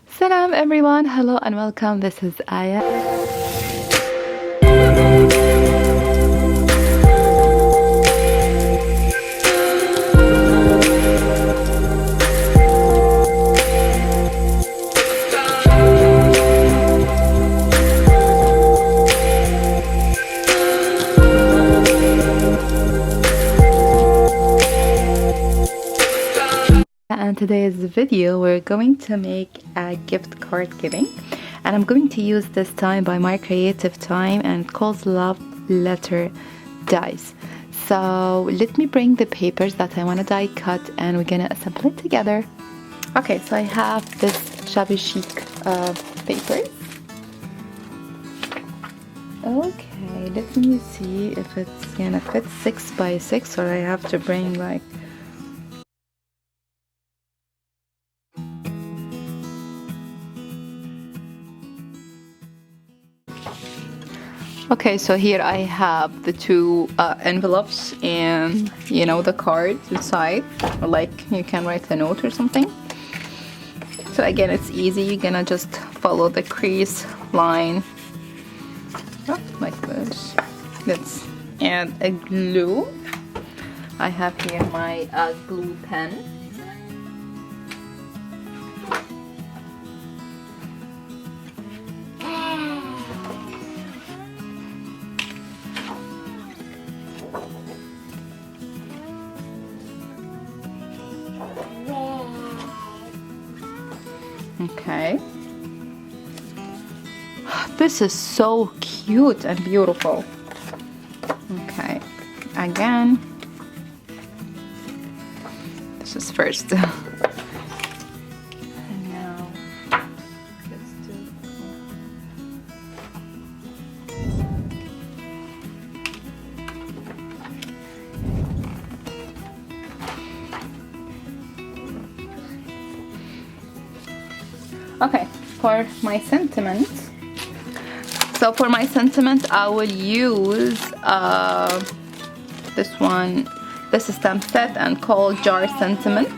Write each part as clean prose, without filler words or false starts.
Salam everyone, hello and welcome. This is Aya. And today's video we're going to make a gift card giving, and I'm going to use this time by my creative time, and it calls love letter dies. So let me bring the papers that I want to die cut and we're gonna assemble it together. Okay, so I have this shabby chic papers. Okay, let me see if it's gonna fit 6 by 6 or I have to bring like Okay, so here I have the two envelopes and the card inside, or like you can write a note or something. So again, it's easy. You're gonna just follow the crease line like this. Let's add a glue. I have here my glue pen. Okay, this is so cute and beautiful. Okay, again, this is first. And now let's do. Okay, for my sentiment. So for my sentiment, I will use this one. This is stamp set and called Jar Sentiment.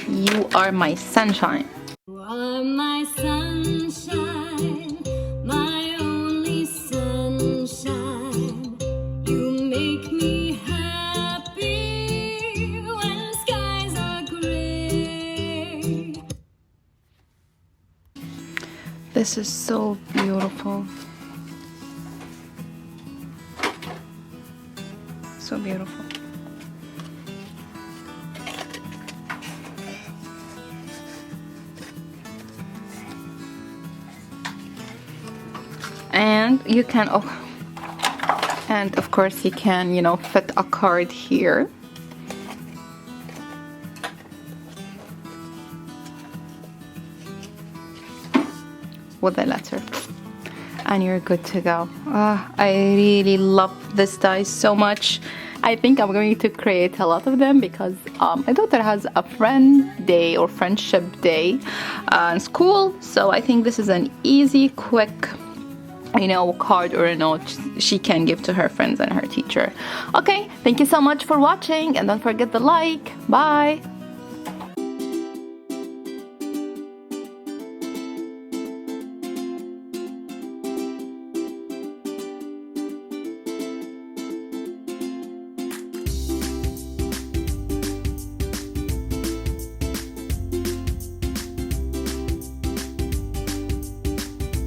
You are my sunshine. You are my sunshine, my only sunshine. You make me happy when skies are gray. This is so beautiful. So beautiful. And you can, and of course you can, fit a card here. With a letter, and you're good to go. I really love this die so much. I think I'm going to create a lot of them because my daughter has a friend day or friendship day in school, so I think this is an easy, quick card or a note she can give to her friends and her teacher. Okay, thank you so much for watching, and don't forget the like. Bye.